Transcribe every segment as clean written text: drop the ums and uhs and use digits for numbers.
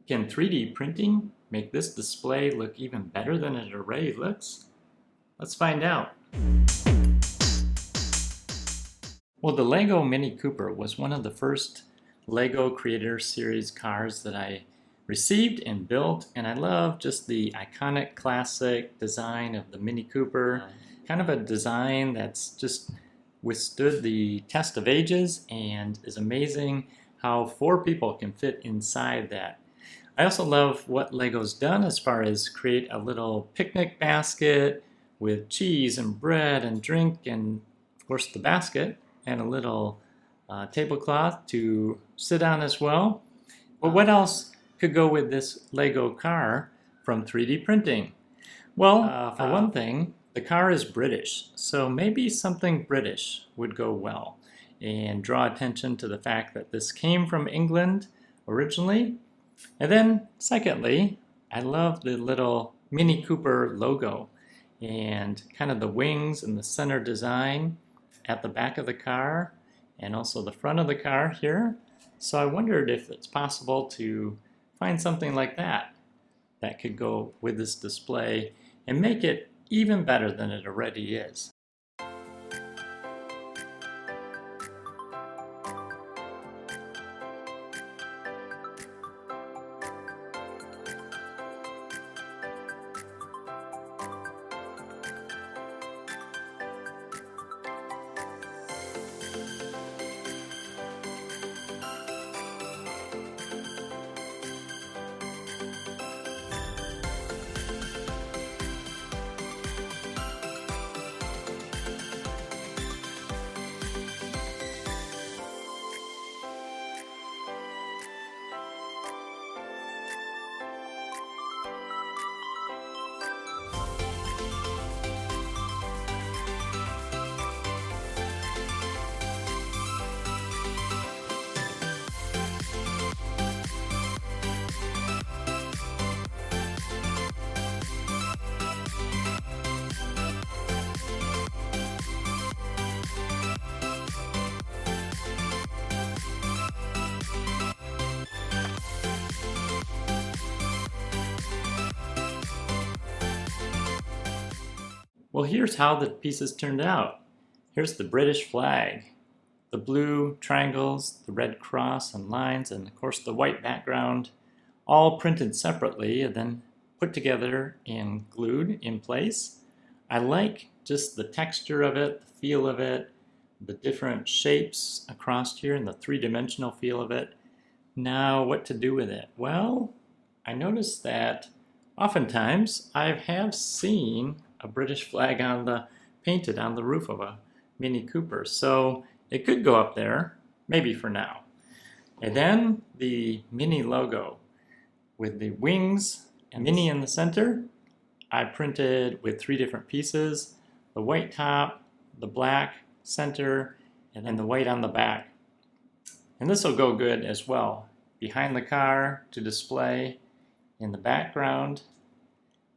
Can 3D printing make this display look even better than it already looks? Let's find out. Well, the Lego Mini Cooper was one of the first Lego Creator Series cars that I received and built, and I love just the iconic classic design of the Mini Cooper. Kind of a design that's just withstood the test of ages and is amazing how 4 people can fit inside that. I also love what Lego's done as far as create a little picnic basket with cheese and bread and drink and of course the basket and a little tablecloth to sit on as well. But what else could go with this Lego car from 3D printing? Well, for one thing, the car is British, so maybe something British would go well and draw attention to the fact that this came from England originally. And then secondly, I love the little Mini Cooper logo and kind of the wings and the center design at the back of the car and also the front of the car here. So I wondered if it's possible to find something like that that could go with this display and make it even better than it already is. Well, here's how the pieces turned out. Here's the British flag, the blue triangles, the red cross and lines, and of course the white background, all printed separately and then put together and glued in place. I like just the texture of it, the feel of it, the different shapes across here and the three-dimensional feel of it. Now, what to do with it? Well, I noticed that oftentimes I have seen a British flag painted on the roof of a Mini Cooper. So it could go up there, maybe for now. And then the Mini logo with the wings and Mini in the center, I printed with 3 different pieces, the white top, the black center, and then the white on the back. And this will go good as well, behind the car to display in the background.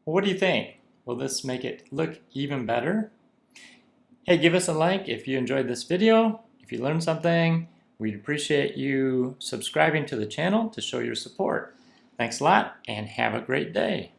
Well, what do you think? Will this make it look even better? Hey, give us a like if you enjoyed this video. If you learned something, we'd appreciate you subscribing to the channel to show your support. Thanks a lot and have a great day.